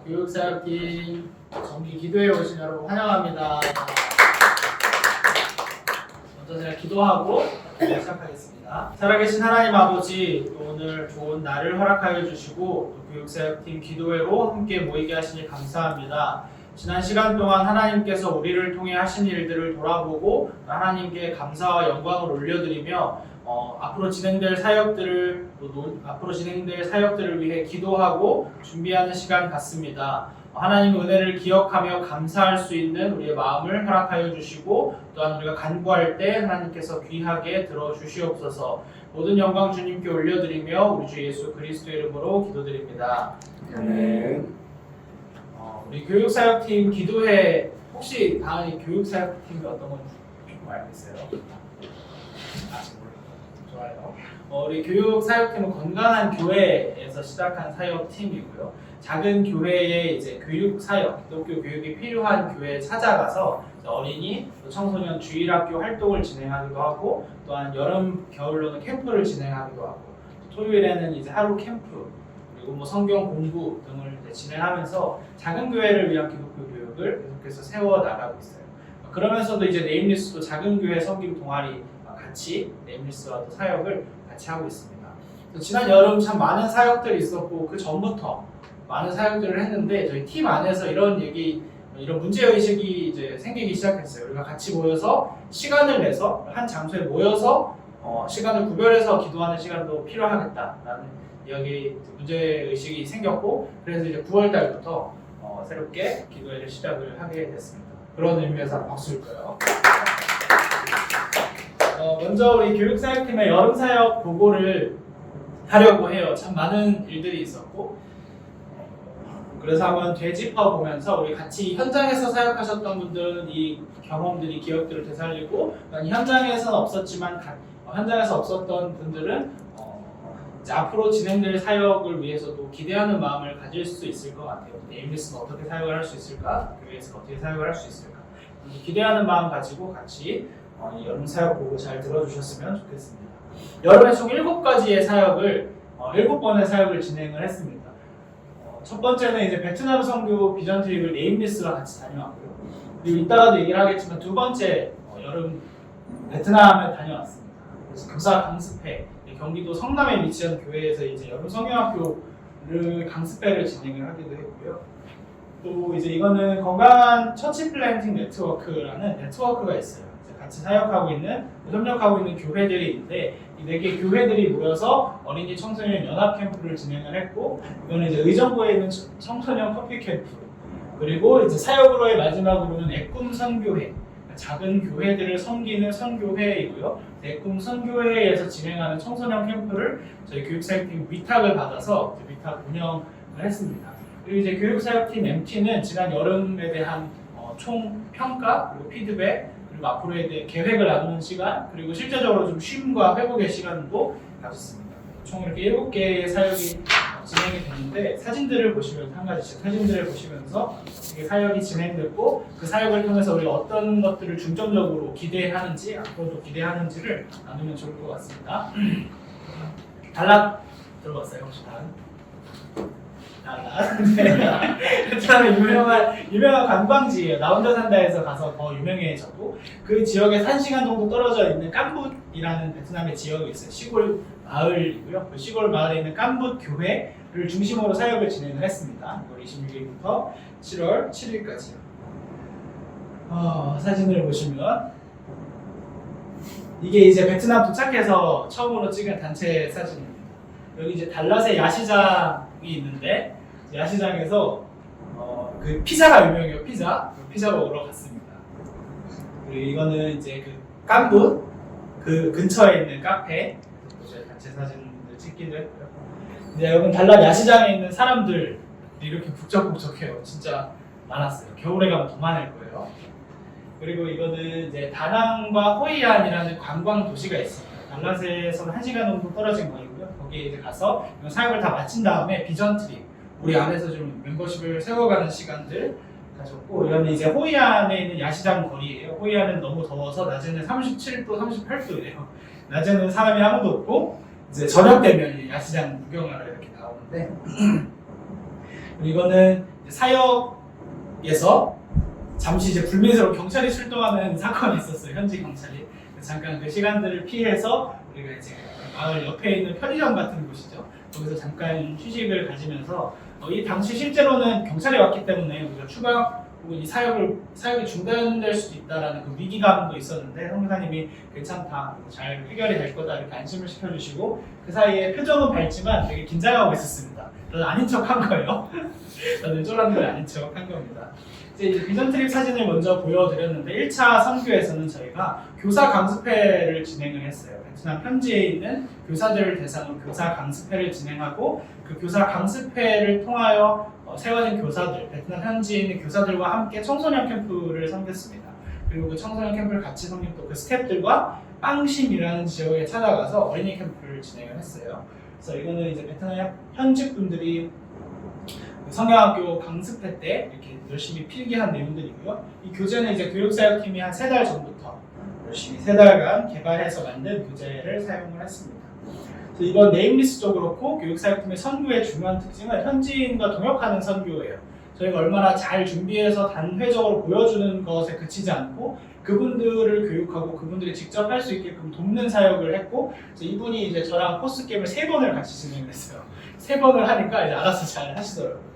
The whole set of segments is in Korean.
교육사역팀 정기 기도회 오신 여러분 환영합니다. 먼저 제가 기도하고 시작하겠습니다. 살아계신 하나님 아버지, 또 오늘 좋은 날을 허락하여 주시고 또 교육사역팀 기도회로 함께 모이게 하시니 감사합니다. 지난 시간 동안 하나님께서 우리를 통해 하신 일들을 돌아보고 하나님께 감사와 영광을 올려드리며 앞으로 진행될 사역들을 위해 기도하고 준비하는 시간 같습니다. 하나님의 은혜를 기억하며 감사할 수 있는 우리의 마음을 허락하여 주시고, 또한 우리가 간구할 때 하나님께서 귀하게 들어주시옵소서. 모든 영광 주님께 올려드리며 우리 주 예수 그리스도의 이름으로 기도드립니다. 아멘. 우리 교육사역팀 기도회, 혹시 다음에 교육사역팀이 어떤 건지 좀 알고 있어요? 아직 몰라요. 좋아요. 우리 교육사역팀은 건강한 교회에서 시작한 사역팀이고요. 작은 교회에 이제 교육사역, 기독교 교육이 필요한 교회에 찾아가서 어린이, 청소년 주일학교 활동을 진행하기도 하고, 또한 여름, 겨울로는 캠프를 진행하기도 하고, 토요일에는 이제 하루 캠프, 그리고 뭐 성경 공부 등을 이제 진행하면서 작은 교회를 위한 기독교 교육을 계속해서 세워 나가고 있어요. 그러면서도 이제 네임리스도 작은 교회 섬김 동아리 같이 네임리스와 또 사역을 같이 하고 있습니다. 지난 여름 참 많은 사역들이 있었고, 그 전부터 많은 사역들을 했는데 저희 팀 안에서 이런 문제 의식이 이제 생기기 시작했어요. 우리가 같이 모여서 시간을 내서 한 장소에 모여서 시간을 구별해서 기도하는 시간도 필요하겠다라는 문제 의식이 생겼고, 그래서 이제 9월 달부터 새롭게 기도회를 시작을 하게 됐습니다. 그런 의미에서 박수일 거예요. 먼저 우리 교육사역팀의 여름 사역 보고를 하려고 해요. 참 많은 일들이 있었고, 그래서 한번 되짚어 보면서 우리 같이 현장에서 사역하셨던 분들은 이 경험들이, 기억들을 되살리고, 현장에서는 없었지만 현장에서 없었던 분들은 이제 앞으로 진행될 사역을 위해서도 기대하는 마음을 가질 수 있을 것 같아요. 네임리스는 어떻게 사역을 할 수 있을까? 교회에서 어떻게 사역을 할 수 있을까? 기대하는 마음 가지고 같이 이 여름 사역 보고 잘 들어주셨으면 좋겠습니다. 여름에 총 7가지의 사역을 7번의 사역을 진행을 했습니다. 첫 번째는 이제 베트남 선교 비전 트립을 네임리스랑 같이 다녀왔고요. 그리고 이따가도 얘기를 하겠지만 두 번째 여름 베트남에 다녀왔습니다. 그래서 교사 강습회, 경기도 성남에 위치한 교회에서 이제 여름 성경학교를 강습회를 진행을 하기도 했고요. 또 이제 이거는 건강한 처치 플랜팅 네트워크라는 네트워크가 있어요. 같이 사역하고 있는, 협력하고 있는 교회들이 있는데, 이 4개 교회들이 모여서 어린이 청소년 연합 캠프를 진행을 했고, 이거는 이제 의정부에 있는 청소년 커피 캠프, 그리고 이제 사역으로의 마지막으로는 애꿈 선교회, 작은 교회들을 섬기는 선교회이고요. 애꿈 선교회에서 진행하는 청소년 캠프를 저희 교육사역팀 위탁을 받아서 위탁 운영을 했습니다. 그리고 이제 교육사역팀 MT는 지난 여름에 대한 총 평가, 그리고 피드백, 그리고 앞으로에 대해 계획을 나누는 시간, 그리고 실제적으로 좀 쉼과 회복의 시간도 가졌습니다. 총 이렇게 7개의 사역이 진행이 됐는데, 사진들을 보시면서 한 가지씩 사진들을 보시면서 어떻게 사역이 진행됐고, 그 사역을 통해서 우리가 어떤 것들을 중점적으로 기대하는지, 앞으로도 기대하는지를 나누면 좋을 것 같습니다. 달랏 들어봤어요 혹시? 베트남의 유명한 관광지예요. 나 혼자 산다에서 가서 더 유명해졌고, 그 지역에 1시간 정도 떨어져 있는 깜붓이라는 베트남의 지역이 있어요. 시골 마을이고요. 그 시골 마을에 있는 깜붓 교회를 중심으로 사역을 진행을 했습니다. 6월 26일부터 7월 7일까지요. 사진을 보시면 이게 이제 베트남 도착해서 처음으로 찍은 단체 사진입니다. 여기 이제 달랏의 야시장이 있는데, 야시장에서 그 피자가 유명해요. 피자 먹으러 갔습니다. 그리고 이거는 이제 그 깜붓 그 근처에 있는 카페, 단체 사진을 찍기도 했고요. 이제 여러분, 달랏 야시장에 있는 사람들이 이렇게 북적북적해요. 진짜 많았어요. 겨울에 가면 더 많을 거예요. 그리고 이거는 이제 다낭과 호이안이라는 관광 도시가 있습니다. 달랏에서는 1시간 정도 떨어진 거이고요. 거기에 이제 가서 사역을 다 마친 다음에 비전 트립, 우리 안에서 좀 멤버십을 세워가는 시간들 가졌고, 이거는 이제 호이안에 있는 야시장 거리예요. 호이안은 너무 더워서 낮에는 37도, 38도예요. 낮에는 사람이 아무도 없고, 이제 저녁 되면 야시장 구경하러 이렇게 나오는데, 이거는 사역에서 잠시 이제 불미스러운 경찰이 출동하는 사건이 있었어요. 현지 경찰이. 잠깐 그 시간들을 피해서 우리가 이제 마을 옆에 있는 편의점 같은 곳이죠. 거기서 잠깐 휴식을 가지면서 이 당시 실제로는 경찰이 왔기 때문에 우리가 추방 혹은 이 사역이 중단될 수도 있다라는 그 위기감도 있었는데 성교사님이 괜찮다, 잘 해결이 될 거다 이렇게 안심을 시켜주시고 그 사이에 표정은 밝지만 되게 긴장하고 있었습니다. 저는 아닌 척한 거예요. 저는 쫄았는데 아닌 척한 겁니다. 이제 비전 트립 사진을 먼저 보여드렸는데 1차 선교에서는 저희가 교사 강습회를 진행을 했어요. 베트남 현지에 있는 교사들을 대상으로 교사 강습회를 진행하고 그 교사 강습회를 통하여 세워진 교사들, 베트남 현지에 있는 교사들과 함께 청소년 캠프를 섬겼습니다. 그리고 그 청소년 캠프를 같이 섬긴 또 그 스태프들과 빵심이라는 지역에 찾아가서 어린이 캠프를 진행을 했어요. 그래서 이거는 이제 베트남 현지 분들이 성경학교 강습회 때 이렇게 열심히 필기한 내용들이고요. 이 교재는 이제 교육사역팀이 한 3달 전부터 열심히 3달간 개발해서 만든 교재를 사용을 했습니다. 그래서 이번 네임리스도 그렇고 교육사역팀의 선교의 중요한 특징은 현지인과 동역하는 선교예요. 저희가 얼마나 잘 준비해서 단회적으로 보여주는 것에 그치지 않고 그분들을 교육하고 그분들이 직접 할 수 있게끔 돕는 사역을 했고, 그래서 이분이 이제 저랑 포스 게임을 3번을 같이 진행을 했어요. 3번을 하니까 이제 알아서 잘 하시더라고요.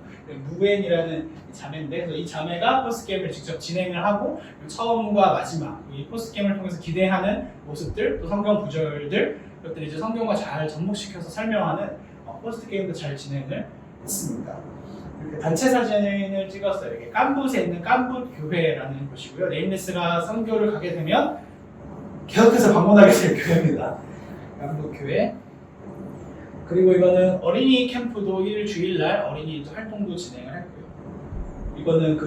무엔이라는 자매인데, 그래서 이 자매가 포스 게임을 직접 진행을 하고 처음과 마지막 이 포스 게임을 통해서 기대하는 모습들, 또 성경 구절들, 이것들 이제 성경과 잘 접목시켜서 설명하는 포스트 게임도 잘 진행을 했습니다. 이렇게 단체 사진을 찍었어요. 이게 깐붓에 있는 깐붓 교회라는 곳이고요. 네임리스가 선교를 가게 되면 계속해서 방문하게 될 교회입니다. 깐붓 교회. 그리고 이거는 어린이 캠프도 일주일날 어린이 활동도 진행을 했고요. 이거는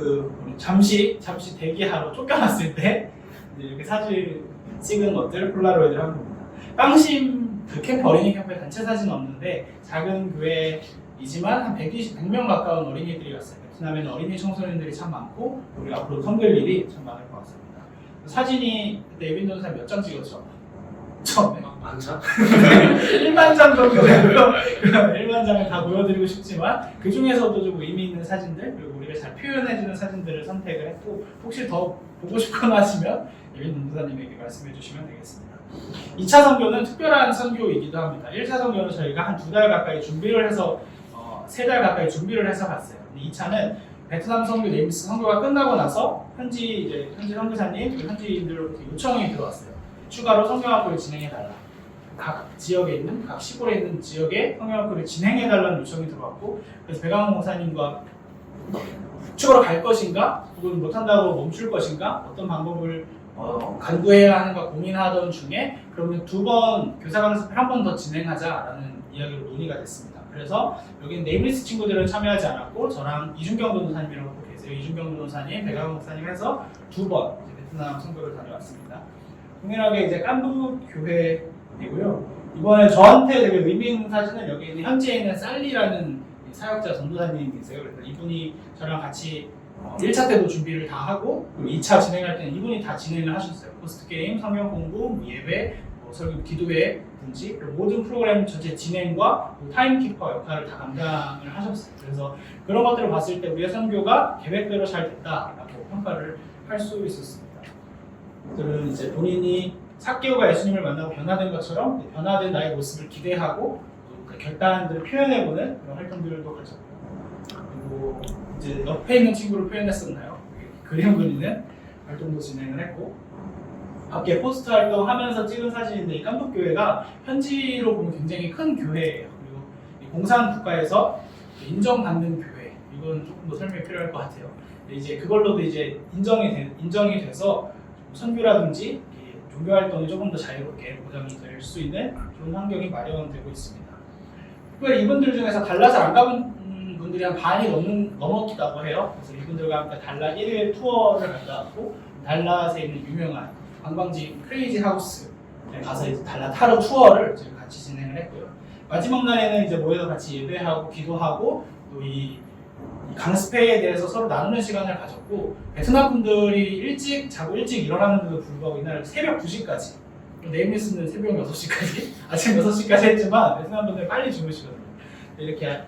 잠시 대기하러 쫓겨났을 때 이렇게 사진 찍은 것들 폴라로이드를 한 겁니다. 빵심 그 캠프 어린이 캠프에 단체 사진은 없는데 작은 교회이지만 한 100명 가까운 어린이들이 왔어요. 베트남에는 어린이 청소년들이 참 많고 우리 앞으로 섬길 일이 참 많을 것 같습니다. 사진이 그때 예빈 전사 몇 장 찍었죠? 처음에? 많죠? 1만 장 정도 되고요. 1만 장을 다 보여드리고 싶지만 그 중에서도 좀 의미 있는 사진들, 그리고 우리가 잘 표현해주는 사진들을 선택을 했고, 혹시 더 보고 싶거나 하시면 예빈 전도사님에게 말씀해 주시면 되겠습니다. 2차 선교는 특별한 선교이기도 합니다. 1차 선교는 저희가 한 2달 가까이 준비를 해서 3달 가까이 준비를 해서 갔어요. 2차는 베트남 선교 네임리스 선교가 끝나고 나서 현지 선교사님, 현지인들로부터 요청이 들어왔어요. 추가로 성경학교를 진행해달라. 각 지역에 있는, 각 시골에 있는 지역에 성경학교를 진행해달라는 요청이 들어왔고, 그래서 배강훈 목사님과 추가로 갈 것인가, 혹은 못한다고 멈출 것인가, 어떤 방법을 간구해야 하는가 고민하던 중에 그러면 2번 교사 강습을 한 번 더 진행하자라는 이야기로 논의가 됐습니다. 그래서 여기 네임리스 친구들은 참여하지 않았고 저랑 이준경 변호사님이라고 계세요. 이준경 변호사님, 배강훈 목사님 해서 2번 베트남 선교를 다녀왔습니다. 동일하게 이제 깐부 교회이고요. 이번에 저한테 되게 의미 있는 사진은 여기 있는 현지에 있는 살리라는 사역자 전도사님이세요. 그래서 이분이 저랑 같이 1차 때도 준비를 다 하고 2차 진행할 때는 이분이 다 진행을 하셨어요. 포스트 게임, 성경 공부, 예배, 설교, 기도회 든지 모든 프로그램 전체 진행과 타임키퍼 역할을 다 감당을 하셨어요. 그래서 그런 것들을 봤을 때 우리의 선교가 계획대로 잘 됐다라고 평가를 할 수 있었습니다. 그들은 이제 본인이 삭개오가 예수님을 만나고 변화된 것처럼 변화된 나의 모습을 기대하고 그 결단들을 표현해보는 그런 활동들도 가졌고요. 그리고 이제 옆에 있는 친구를 표현했었나요? 그림 그리는 활동도 진행을 했고, 밖에 포스트 활동하면서 찍은 사진인데 이 깐북교회가 현지로 보면 굉장히 큰 교회예요. 그리고 이 공산 국가에서 인정받는 교회, 이건 조금 더 설명이 필요할 것 같아요. 근데 이제 그걸로도 이제 인정이 돼서 선교라든지 종교 활동이 조금 더 자유롭게 보장이 될 수 있는 좋은 환경이 마련되고 있습니다. 특별히 이분들 중에서 달랏을 안 가본 분들이 한 반이 넘었다고 해요. 그래서 이분들과 함께 달랏 1일 투어를 갔다 왔고, 달랏에 있는 유명한 관광지 크레이지 하우스에 가서 이제 달랏 하루 투어를 저희 같이 진행을 했고요. 마지막 날에는 이제 모여서 같이 예배하고 기도하고 또 이 강습회에 대해서 서로 나누는 시간을 가졌고, 베트남 분들이 일찍 자고 일찍 일어나는데도 불구하고 이날 새벽 2시까지, 네임리스는 새벽 6시까지, 아침 6시까지 했지만 베트남 분들 빨리 주무시거든요. 이렇게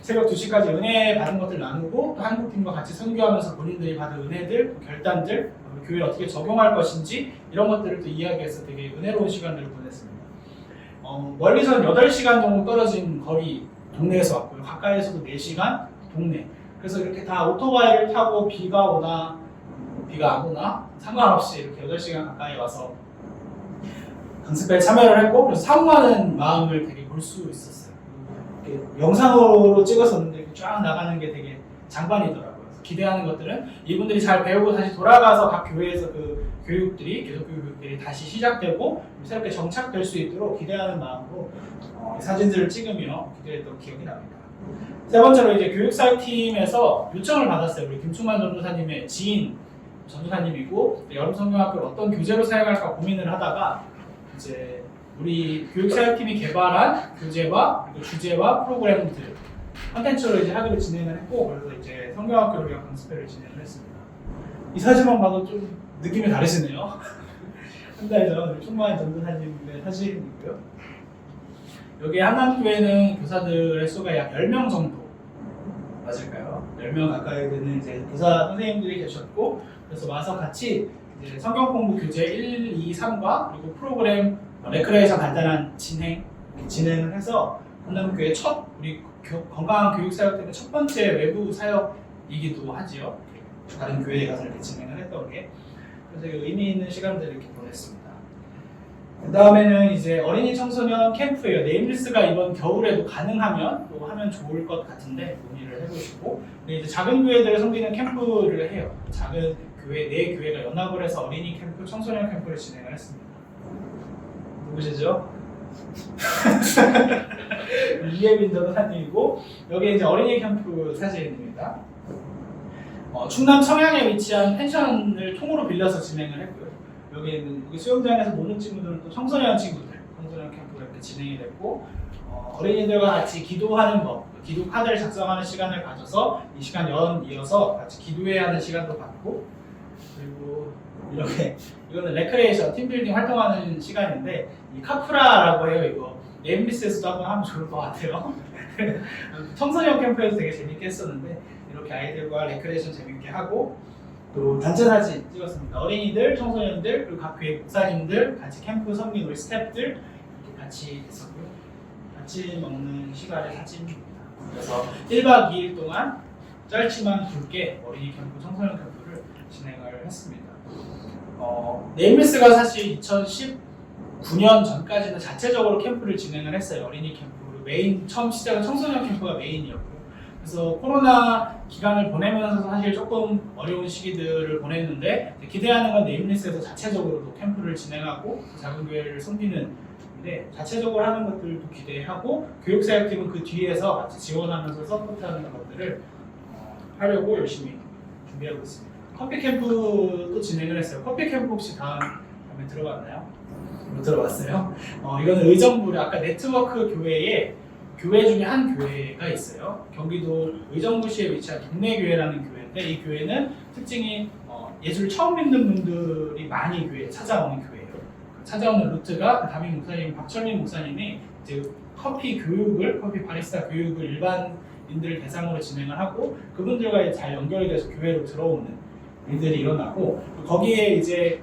새벽 2시까지 은혜 받은 것들 나누고 또 한국팀과 같이 선교하면서 본인들이 받은 은혜들, 결단들, 교회에 어떻게 적용할 것인지 이런 것들을 또 이야기해서 되게 은혜로운 시간들을 보냈습니다. 멀리서는 8시간 정도 떨어진 거리 동네에서 왔고요. 가까이에서도 4시간 동네. 그래서 이렇게 다 오토바이를 타고 비가 오나 비가 안 오나 상관없이 이렇게 8시간 가까이 와서 강습회에 참여를 했고 그래서 사모하는 마음을 되게 볼 수 있었어요. 영상으로 찍었었는데 이렇게 쫙 나가는 게 되게 장관이더라고요. 그래서 기대하는 것들은 이분들이 잘 배우고 다시 돌아가서 각 교회에서 그 교육들이 계속 교육들이 다시 시작되고 새롭게 정착될 수 있도록 기대하는 마음으로 사진들을 찍으며 기대했던 기억이 납니다. 세 번째로 이제 교육사역팀에서 요청을 받았어요. 우리 김충만 전도사님의 지인 전도사님이고 여름 성경학교를 어떤 교재로 사용할까 고민을 하다가 이제 우리 교육사역팀이 개발한 교재와 주제와 프로그램들 컨텐츠로 이제 학교를 진행을 했고 그래서 이제 성경학교를 위한 강습회를 진행을 했습니다. 이 사진만 봐도 좀 느낌이 다르시네요. 한 달 전 충만 전도사님의 사진이고요. 여기 한남교회는 교사들의 수가 약 10명 정도 맞을까요? 10명 가까이 되는 이제 교사 선생님들이 계셨고 그래서 와서 같이 이제 성경 공부 교재 1, 2, 3과 그리고 프로그램 레크레이션 간단한 진행을 해서 한남교회 첫 우리 건강한 교육 사역 때문에 첫 번째 외부 사역이기도 하지요. 다른 교회에 가서 이렇게 진행을 했던 게 그래서 의미 있는 시간들을 이렇게 보냈습니다. 그 다음에는 이제 어린이 청소년 캠프예요. 네임리스가 이번 겨울에도 가능하면 또 하면 좋을 것 같은데 논의를 해보시고 이제 작은 교회들을 섬기는 캠프를 해요. 작은 교회, 4교회가 연합을 해서 어린이 캠프, 청소년 캠프를 진행을 했습니다. 누구시죠? 이예빈 전도사님이고 여기 이제 어린이 캠프 사진입니다. 충남 청양에 위치한 펜션을 통으로 빌려서 진행을 했고요. 여기 수영장에서 노는 친구들은 또 청소년 친구들, 청소년 캠프가 이렇게 진행이 됐고 어린이들과 같이 기도하는 법, 기도 카드를 작성하는 시간을 가져서 이 시간 이어서 같이 기도해야 하는 시간도 갖고 그리고 이렇게 이거는 레크레이션, 팀빌딩 활동하는 시간인데 이 카프라라고 해요. 이거 네임리스에서도 한번 하면 좋을 것 같아요. 청소년 캠프에서 되게 재밌게 했었는데 이렇게 아이들과 레크레이션 재밌게 하고 또 단체 사진 찍었습니다. 어린이들, 청소년들, 그리고 각 교회 목사님들, 같이 캠프 섬긴 우리 스태프들 이렇게 같이 있었고요. 같이 먹는 시간의 사진입니다. 그래서 1박 2일 동안 짧지만 굵게 어린이 캠프, 청소년 캠프를 진행을 했습니다. 네임리스가 사실 2019년 전까지는 자체적으로 캠프를 진행을 했어요. 어린이 캠프로 메인 처음 시작은 청소년 캠프가 메인이었고 그래서 코로나 기간을 보내면서 사실 조금 어려운 시기들을 보냈는데 기대하는 건 네임리스에서 자체적으로도 캠프를 진행하고 작은 교회를 섬기는데 자체적으로 하는 것들도 기대하고 교육사역팀은 그 뒤에서 같이 지원하면서 서포트하는 것들을 하려고 열심히 준비하고 있습니다. 커피 캠프도 진행을 했어요. 커피 캠프 혹시 다음에 들어봤나요? 못 들어봤어요? 이거는 의정부의 아까 네트워크 교회 중에 한 교회가 있어요. 경기도 의정부시에 위치한 동네교회라는 교회인데 이 교회는 특징이 예수를 처음 믿는 분들이 많이 교회에 찾아오는 교회예요. 찾아오는 루트가 담임 목사님 박철민 목사님이 이제 커피 바리스타 교육을 일반인들 대상으로 진행을 하고 그분들과 잘 연결이 돼서 교회로 들어오는 일들이 일어나고 거기에 이제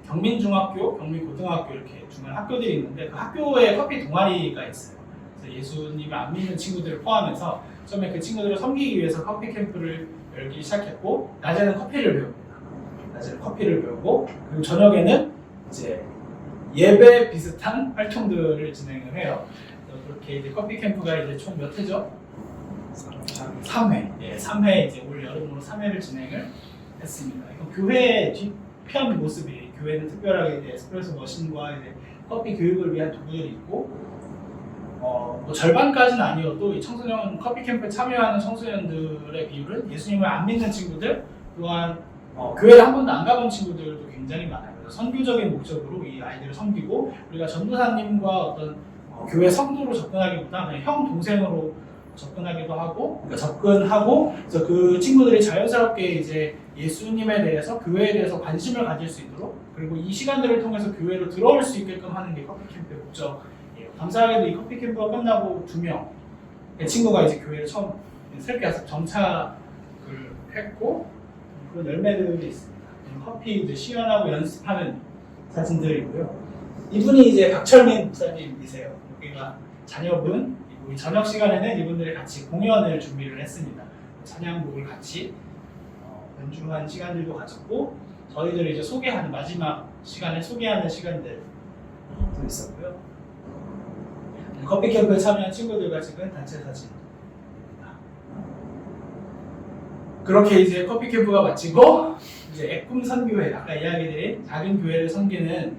경민중학교, 경민고등학교 이렇게 중간 학교들이 있는데 그 학교에 커피 동아리가 있어요. 그래서 예수님을 안 믿는 친구들을 포함해서 처음에 그 친구들을 섬기기 위해서 커피 캠프를 열기 시작했고 낮에는 커피를 배웁니다. 낮에는 커피를 배우고 그리고 저녁에는 이제 예배 비슷한 활동들을 진행을 해요. 그렇게 이제 커피 캠프가 이제 총 몇 회죠? 3회. 예, 3회 이제 올 여름으로 3회를 진행을 했습니다. 이거 교회의 뒤편 모습이 교회는 특별하게 이제 에스프레소 머신과 이제 커피 교육을 위한 도구들이 있고 뭐 절반까지는 아니어도 이 청소년 커피 캠프에 참여하는 청소년들의 비율은 예수님을 안 믿는 친구들 또한 교회를 한 번도 안 가본 친구들도 굉장히 많아요. 그래서 선교적인 목적으로 이 아이들을 섬기고 우리가 전도사님과 어떤 교회 성도로 접근하기보다 그냥 형 동생으로 접근하기도 하고 그러니까 접근하고 그래서 그 친구들이 자연스럽게 이제 예수님에 대해서 교회에 대해서 관심을 가질 수 있도록 그리고 이 시간들을 통해서 교회로 들어올 수 있게끔 하는 게 커피 캠프의 목적이에요. 감사하게도 이 커피 캠프가 끝나고 2명 그 친구가 이제 교회를 처음 새롭게 와서 정착을 했고 그런 열매들이 있습니다. 커피 이제 시연하고 연습하는 사진들이고요. 이분이 이제 박철민 목사님이세요. 여기가 자녀분. 우리 저녁 시간에는 이분들이 같이 공연을 준비를 했습니다. 찬양곡을 같이 연주한 시간들도 가졌고 저희들이 이제 소개하는 마지막 시간에 소개하는 시간들도 있었고요. 커피 캠프에 참여한 친구들과 찍은 단체 사진입니다. 그렇게 이제 커피 캠프가 마치고 이제 애꿈 선교회, 아까 이야기드린 작은 교회를 섬기는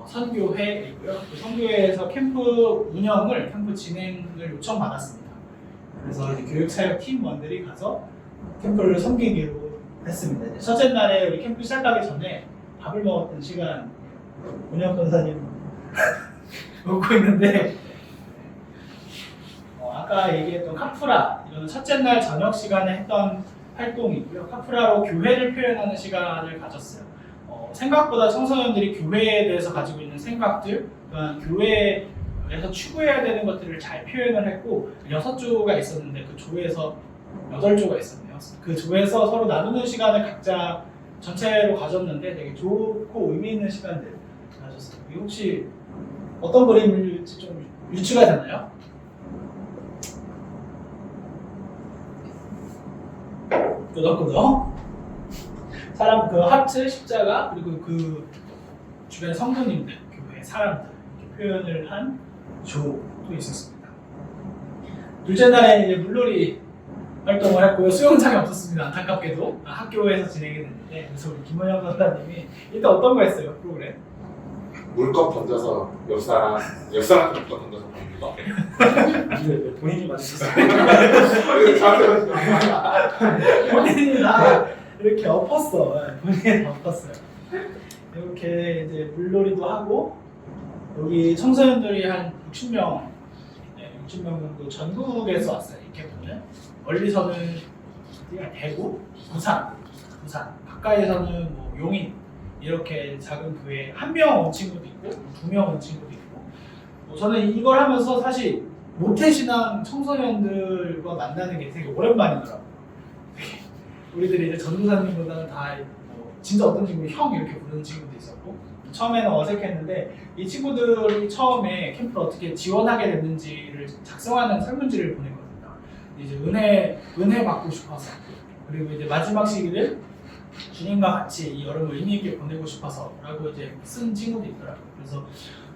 선교회이고요. 그 선교회에서 캠프 운영을, 캠프 진행을 요청받았습니다. 그래서 이제 교육사역 팀원들이 가서 캠프를 섬기기로 했습니다. 이제 첫째 날에 우리 캠프 시작하기 전에 밥을 먹었던 시간, 문혁 권사님 먹고 있는데 아까 얘기했던 카프라, 이건 첫째 날 저녁 시간에 했던 활동이고요. 카프라로 교회를 표현하는 시간을 가졌어요. 생각보다 청소년들이 교회에 대해서 가지고 있는 생각들, 또한 교회에서 추구해야 되는 것들을 잘 표현을 했고 6조가 있었는데 그 조에서 8조가 있었네요. 그 조에서 서로 나누는 시간을 각자 전체로 가졌는데 되게 좋고 의미 있는 시간들 가졌어요. 혹시 어떤 그림일지 좀 유추가 되나요? 끄덕끄덕. 사람 그 하트, 십자가 그리고 그 주변 성도님들, 교회 사람들 이렇게 표현을 한 조도 있었습니다. 둘째 날에 이제 물놀이 활동을 했고요. 수영장이 없었습니다. 안타깝게도 학교에서 진행이 됐는데 그래서 우리 김원영 선생님이 일단 어떤 거 했어요? 프로그램? 물컵 던져서 옆 사람한테 물컵 던져서 먹는 거. 본인이 맞으셨어요. 본인이 다 이렇게 엎었어. 본인이 다 엎었어요. 이렇게 이제 물놀이도 하고 여기 청소년들이 한 60명, 60명 정도 전국에서 왔어요. 이렇게 보면 멀리서는 대구, 부산, 가까이에서는 뭐 용인 이렇게 작은 교회 한 명 온 친구도 있고 2명 온 친구도 있고 저는 이걸 하면서 사실 모태신앙 청소년들과 만나는 게 되게 오랜만이더라고요. 우리들이 이제 전도사님보다는 다 진짜 어떤 친구 형 이렇게 부르는 친구도 있었고 처음에는 어색했는데 이 친구들이 처음에 캠프를 어떻게 지원하게 됐는지를 작성하는 설문지를 보냈거든요. 이제 은혜 받고 싶어서 그리고 이제 마지막 시기를 주님과 같이 이 여름을 의미 있게 보내고 싶어서라고 이제 쓴 친구도 있더라고요. 그래서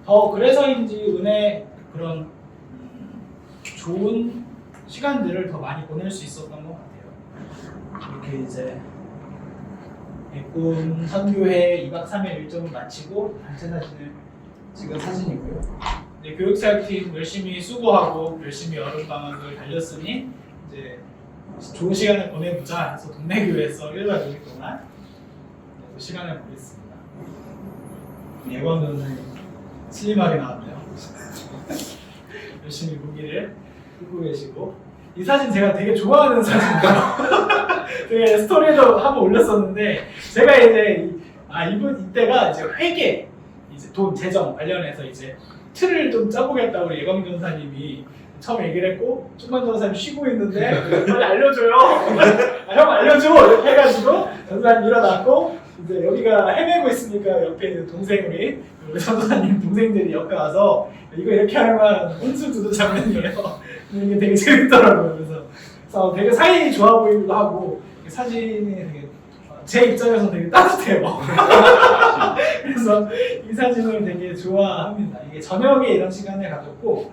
더 그래서인지 은혜 그런 좋은 시간들을 더 많이 보낼 수 있었던 것 같아요. 이렇게 이제 애꿈 선교회 2박 3일 일정을 마치고 단체 사진을 찍은 사진이고요. 이제 교육사역팀 열심히 수고하고 열심히 여름방학을 달렸으니 이제 좋은 시간을 보내보자 해서 동네 교회에서 1박 2일 동안 시간을 보냈습니다. 예원은 슬림하게 나왔네요. 열심히 무기를 쓰고 계시고 이 사진 제가 되게 좋아하는 사진이에요. 되게 스토리도 한번 올렸었는데 제가 이제 이때가 이제 회계 이제 돈 재정 관련해서 이제 틀을 좀 짜보겠다고 우리 예광 전사님이 처음 얘기를 했고 좀만 전사님 쉬고 있는데 빨리 알려줘요. 형 알려줘 이렇게 해가지고 전사님 일어났고 이제 여기가 헤매고 있으니까 옆에 있는 동생이 우리 전도사님 동생들이 옆에 와서 이거 이렇게 하면 혼수 두두 장면이에요. 이게 되게 재밌더라고요. 그래서 되게 사이 좋아 보이기도 하고 사진이 되게 제 입장에서 되게 따뜻해요. 그래서 이 사진을 되게 좋아합니다. 이게 저녁에 이런 시간을 가졌고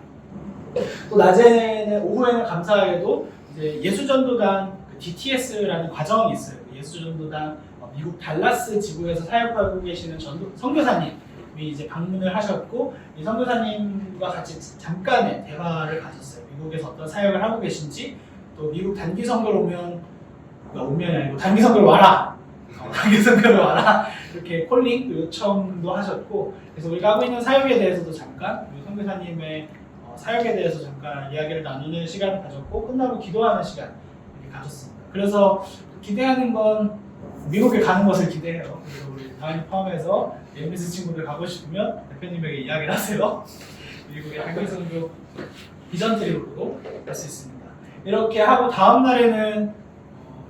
또 낮에는 오후에는 감사하게도 이제 예수전도단 DTS라는 과정이 있어요. 예수전도단 미국 달라스 지구에서 사역하고 계시는 선교사님이 이제 방문을 하셨고 이 선교사님과 같이 잠깐의 대화를 가졌어요. 미국에서 어떤 사역을 하고 계신지 또 미국 단기 선교를 오면이 아니고 단기 선교를 와라. 단기 선교를 와라. 이렇게 콜링 요청도 하셨고 그래서 우리가 하고 있는 사역에 대해서도 잠깐 우리 선교사님의 사역에 대해서 잠깐 이야기를 나누는 시간을 가졌고 끝나고 기도하는 시간 이렇게 가졌습니다. 그래서 기대하는 건 미국에 가는 것을 기대해요. 그래서 우리 다은이 포함해서 MBC 친구들 가고 싶으면 대표님에게 이야기를 하세요. 미국에 단기 선교 비전 트립으로도 할 수 있습니다. 이렇게 하고 다음 날에는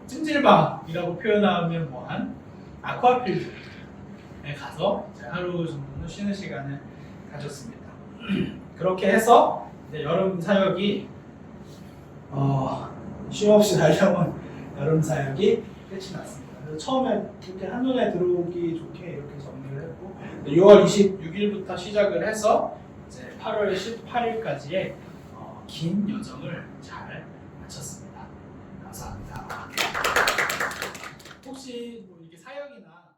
찜질방이라고 표현하면 뭐한 아쿠아필드에 가서 이제 하루 정도 쉬는 시간을 가졌습니다. 그렇게 해서 이제 여름 사역이 쉼없이 달려온 여름 사역이 끝이 났습니다. 그래서 처음에 이렇게 한눈에 들어오기 좋게 이렇게 정리를 했고 6월 26일부터 시작을 해서 이제 8월 18일까지의 긴 여정을 잘 마쳤습니다. 감사합니다. 혹시 뭐 이게 사역이나